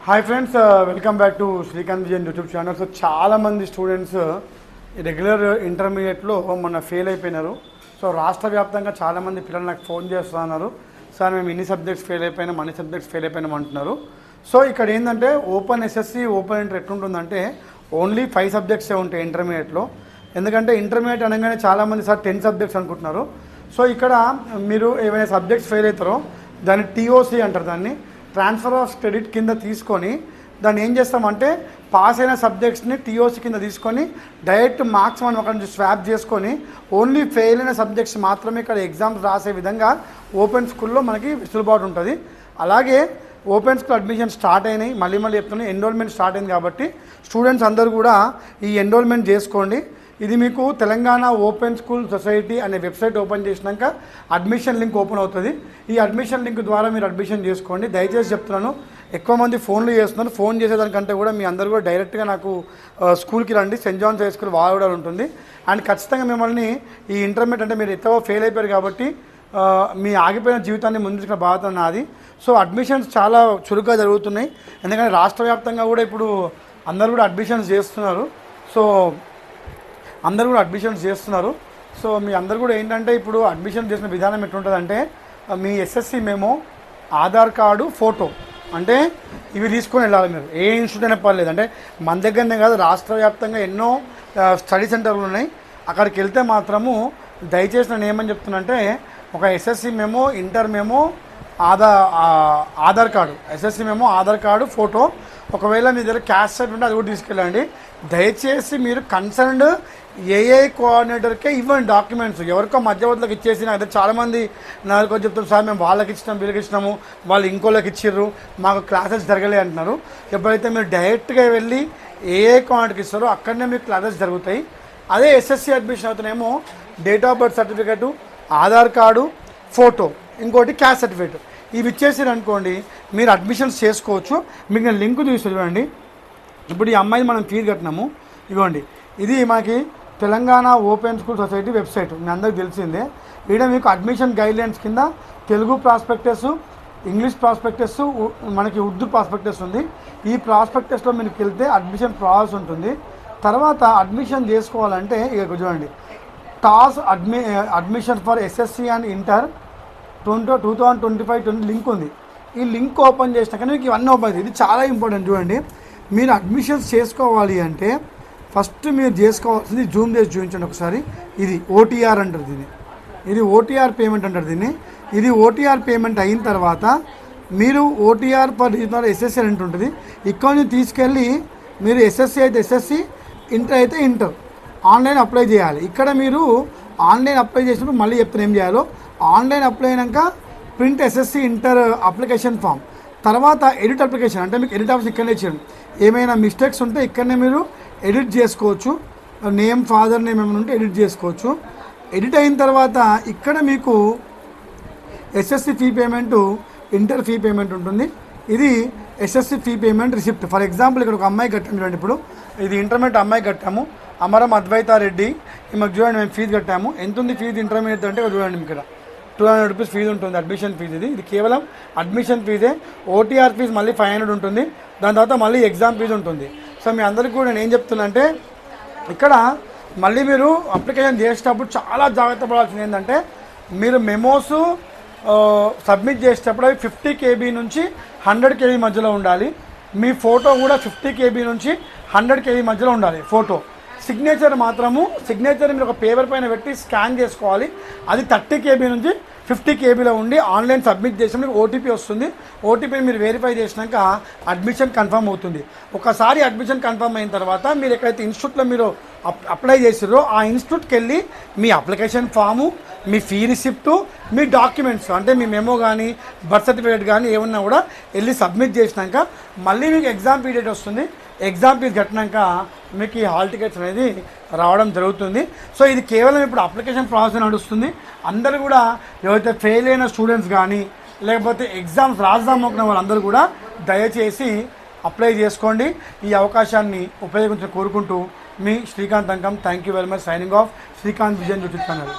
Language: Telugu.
Hi friends, welcome back to Srikanth Vijayan YouTube channel. So చాలామంది స్టూడెంట్స్ రెగ్యులర్ ఇంటర్మీడియట్లో మొన్న ఫెయిల్ అయిపోయినారు. సో రాష్ట్ర వ్యాప్తంగా చాలామంది పిల్లలు నాకు ఫోన్ చేస్తున్నారు, సార్ మేము ఇన్ని సబ్జెక్ట్స్ ఫెయిల్ అయిపోయినాం, అన్ని సబ్జెక్ట్స్ ఫెయిల్ అయిపోయినాం అంటున్నారు. సో ఇక్కడ ఏంటంటే ఓపెన్ ఎస్ఎస్సి ఓపెన్ ఇంటర్ ఎట్లుంటుందంటే ఓన్లీ 5 సబ్జెక్ట్సే ఉంటాయి ఇంటర్మీడియట్లో. ఎందుకంటే ఇంటర్మీడియట్ అనగానే చాలామంది సార్ 10 సబ్జెక్ట్స్ అనుకుంటున్నారు. సో ఇక్కడ మీరు ఏమైనా సబ్జెక్ట్స్ ఫెయిల్ అవుతారో దాన్ని టీఓసి అంటారు, దాన్ని ట్రాన్స్ఫర్ ఆఫ్ క్రెడిట్ కింద తీసుకొని దాన్ని ఏం చేస్తామంటే పాస్ అయిన సబ్జెక్ట్స్ని టీఓసి కింద తీసుకొని డైరెక్ట్ మార్క్స్ మనం అక్కడ నుంచి స్వాప్ చేసుకొని ఓన్లీ ఫెయిల్ అయిన సబ్జెక్ట్స్ మాత్రమే ఇక్కడ ఎగ్జామ్స్ రాసే విధంగా ఓపెన్ స్కూల్లో మనకి వెసులుబాటు ఉంటుంది. అలాగే ఓపెన్ స్కూల్ అడ్మిషన్ స్టార్ట్ అయినాయి, మళ్ళీ చెప్తున్నాయి, ఎన్రోల్మెంట్ స్టార్ట్ అయింది కాబట్టి స్టూడెంట్స్ అందరూ కూడా ఈ ఎన్రోల్మెంట్ చేసుకోండి. ఇది మీకు తెలంగాణ ఓపెన్ స్కూల్ సొసైటీ అనే వెబ్సైట్ ఓపెన్ చేసినాక అడ్మిషన్ లింక్ ఓపెన్ అవుతుంది. ఈ అడ్మిషన్ లింక్ ద్వారా మీరు అడ్మిషన్ చేసుకోండి. దయచేసి చెప్తున్నాను, ఎక్కువ మంది ఫోన్లు చేస్తున్నారు. ఫోన్ చేసేదానికంటే కూడా మీ అందరూ కూడా డైరెక్ట్గా నాకు స్కూల్కి రండి. సెయింట్ జాన్స్ హై స్కూల్ వాడవడం ఉంటుంది. అండ్ ఖచ్చితంగా మిమ్మల్ని ఈ ఇంటర్మీడియట్ అంటే మీరు ఎంతో ఫెయిల్ అయిపోయారు కాబట్టి మీ ఆగిపోయిన జీవితాన్ని ముందుకు బాధ్యత నాది. సో అడ్మిషన్స్ చాలా చురుగ్గా జరుగుతున్నాయి. ఎందుకంటే రాష్ట్ర వ్యాప్తంగా కూడా ఇప్పుడు అందరూ కూడా అడ్మిషన్స్ చేస్తున్నారు. సో మీ అందరు కూడా ఏంటంటే ఇప్పుడు అడ్మిషన్ చేసిన విధానం ఎట్లుంటుందంటే మీ SSC memo, Aadhaar card, photo అంటే ఇవి తీసుకొని వెళ్ళాలి. మీరు ఏ ఇన్స్టిట్యూట్ అయినా పర్లేదు. అంటే మన దగ్గరనే కాదు, రాష్ట్ర వ్యాప్తంగా ఎన్నో స్టడీ సెంటర్లు ఉన్నాయి. అక్కడికి వెళ్తే మాత్రము దయచేసి నేను ఏమని చెప్తున్నంటే ఒక SSC memo, inter memo, Aadhaar card, SSC memo, Aadhaar card, photo, ఒకవేళ మీ దగ్గర క్యాష్ సర్టిఫికేట్ ఉంటే అది కూడా తీసుకెళ్ళండి. దయచేసి మీరు కన్సర్న్డ్ ఏఐ కోఆర్డినేటర్కే ఇవ్వండి డాక్యుమెంట్స్. ఎవరికో మధ్యవర్తులకు ఇచ్చేసి నాకు చాలామంది నాకు చెప్తారు, సార్ మేము వాళ్ళకి ఇచ్చినాం, వీళ్ళకి ఇచ్చినాము, వాళ్ళు ఇంకోళ్ళకి ఇచ్చిర్రు, మాకు క్లాసెస్ జరగలే అంటున్నారు. ఎప్పుడైతే మీరు డైరెక్ట్గా వెళ్ళి ఏఐ కోఆర్డినేటర్కి ఇస్తారో అక్కడనే మీకు క్లాసెస్ జరుగుతాయి. అదే ఎస్ఎస్సి అడ్మిషన్ అవుతానేమో date of birth certificate, Aadhaar card, photo, ఇంకోటి క్యాస్ట్ సర్టిఫికేట్, ఇవి ఇచ్చేసారు అనుకోండి మీరు అడ్మిషన్స్ చేసుకోవచ్చు. మీకు నేను లింక్ చూసి ఇవ్వండి. ఇప్పుడు ఈ అమ్మాయి మనం ఫీజు కట్టినాము, ఇవ్వండి. ఇది మనకి Telangana open school society website, మీ అందరికి తెలిసిందే. ఇక్కడ మీకు అడ్మిషన్ గైడ్లైన్స్ కింద తెలుగు ప్రాస్పెక్టస్, ఇంగ్లీష్ ప్రాస్పెక్టస్, మనకి ఉర్దూ ప్రాస్పెక్టస్ ఉంది. ఈ ప్రాస్పెక్టస్లో మీరు వెళ్తే అడ్మిషన్ ప్రాసెస్ ఉంటుంది. తర్వాత అడ్మిషన్ చేసుకోవాలంటే ఇక చూడండి, toss admission for SSC and inter 2025 link ఉంది. ఈ లింక్ ఓపెన్ చేసినాక మీకు ఇవన్నీ ఓపెన్ అవుతుంది. ఇది చాలా ఇంపార్టెంట్. చూడండి, మీరు అడ్మిషన్స్ చేసుకోవాలి అంటే ఫస్ట్ మీరు చేసుకోవాల్సింది జూమ్ చేసి చూపించండి ఒకసారి. ఇది ఓటీఆర్ అంటారు దీన్ని, ఇది ఓటీఆర్ పేమెంట్ అంటారు దీన్ని. ఇది ఓటీఆర్ పేమెంట్ అయిన తర్వాత మీరు ఓటీఆర్ పర్ రీజనల్ ఎస్ఎస్సి అని ఉంటుంది. ఇక్కడ నుంచి తీసుకెళ్ళి మీరు ఎస్ఎస్సి అయితే ఎస్ఎస్సి, ఇంటర్ అయితే ఇంటర్ ఆన్లైన్ అప్లై చేయాలి. ఇక్కడ మీరు ఆన్లైన్ అప్లై చేసినప్పుడు మళ్ళీ చెప్తాను ఏం చేయాలో. ఆన్లైన్ అప్లై అయినాక print SSC inter application form, తర్వాత ఎడిట్ అప్లికేషన్, అంటే మీకు ఎడిట్ ఆప్షన్ ఇక్కడనే ఇచ్చారు. ఏమైనా మిస్టేక్స్ ఉంటే ఇక్కడనే మీరు ఎడిట్ చేసుకోవచ్చు. నేమ్, ఫాదర్ నేమ్ ఏమైనా ఉంటే ఎడిట్ చేసుకోవచ్చు. ఎడిట్ అయిన తర్వాత ఇక్కడ మీకు SSC fee payment, inter fee payment ఉంటుంది. ఇది SSC fee payment receipt. For example ఇక్కడ ఒక అమ్మాయి కట్టాము చూడండి. ఇప్పుడు ఇది ఇంటర్మీడియట్ అమ్మాయి కట్టాము, అమరం అద్వైతారెడ్డి. మాకు చూడండి మేము ఫీజు కట్టాము. ఎంత ఉంది ఫీజు ఇంటర్మీడియట్ అంటే చూడండి, ఇక్కడ 200 రూపీస్ ఫీజు ఉంటుంది, అడ్మిషన్ ఫీజు. ఇది కేవలం అడ్మిషన్ ఫీజే. ఓటీఆర్ ఫీజు మళ్ళీ 500 ఉంటుంది. దాని తర్వాత మళ్ళీ ఎగ్జామ్ ఫీజు ఉంటుంది. సో మీ అందరికీ కూడా నేను ఏం చెప్తున్నా అంటే ఇక్కడ మళ్ళీ మీరు అప్లికేషన్ చేసేటప్పుడు చాలా జాగ్రత్త పడాల్సింది ఏంటంటే మీరు మెమోస్ సబ్మిట్ చేసేటప్పుడు అవి 50 KB నుంచి 100 KB మధ్యలో ఉండాలి. మీ ఫోటో కూడా 50 KB నుంచి 100 KB మధ్యలో ఉండాలి ఫోటో. సిగ్నేచర్ మీరు ఒక పేపర్ పైన పెట్టి స్కాన్ చేసుకోవాలి. అది 30 KB నుంచి 50 KBలో ఉండి ఆన్లైన్ సబ్మిట్ చేసినప్పుడు ఓటీపీ వస్తుంది. ఓటీపీని మీరు వెరిఫై చేసినాక అడ్మిషన్ కన్ఫర్మ్ అవుతుంది. ఒకసారి అడ్మిషన్ కన్ఫర్మ్ అయిన తర్వాత మీరు ఎక్కడైతే ఇన్స్టిట్యూట్లో మీరు అప్లై చేసారో ఆ ఇన్స్టిట్యూట్కి వెళ్ళి మీ అప్లికేషన్ ఫాము, మీ ఫీ రిసిప్టు, మీ డాక్యుమెంట్స్ అంటే మీ మెమో కానీ బర్త్ సర్టిఫికేట్ కానీ ఏమన్నా కూడా వెళ్ళి సబ్మిట్ చేసినాక మళ్ళీ మీకు ఎగ్జామ్ పీరియడ్ వస్తుంది. ఎగ్జామ్ ఫీజు కట్టినాక మీకు ఈ హాల్ టికెట్స్ అనేది రావడం జరుగుతుంది. సో ఇది కేవలం ఇప్పుడు అప్లికేషన్ ప్రాసెస్ నడుస్తుంది. అందరూ కూడా ఎవరైతే ఫెయిల్ అయిన స్టూడెంట్స్ కానీ లేకపోతే ఎగ్జామ్స్ రాద్దామనుకున్న వాళ్ళందరూ కూడా దయచేసి అప్లై చేసుకోండి. ఈ అవకాశాన్ని ఉపయోగించి కోరుకుంటూ మీ Srikanth Ankam. Thank you very much. Signing off, Srikanth Vijayan YouTube channel.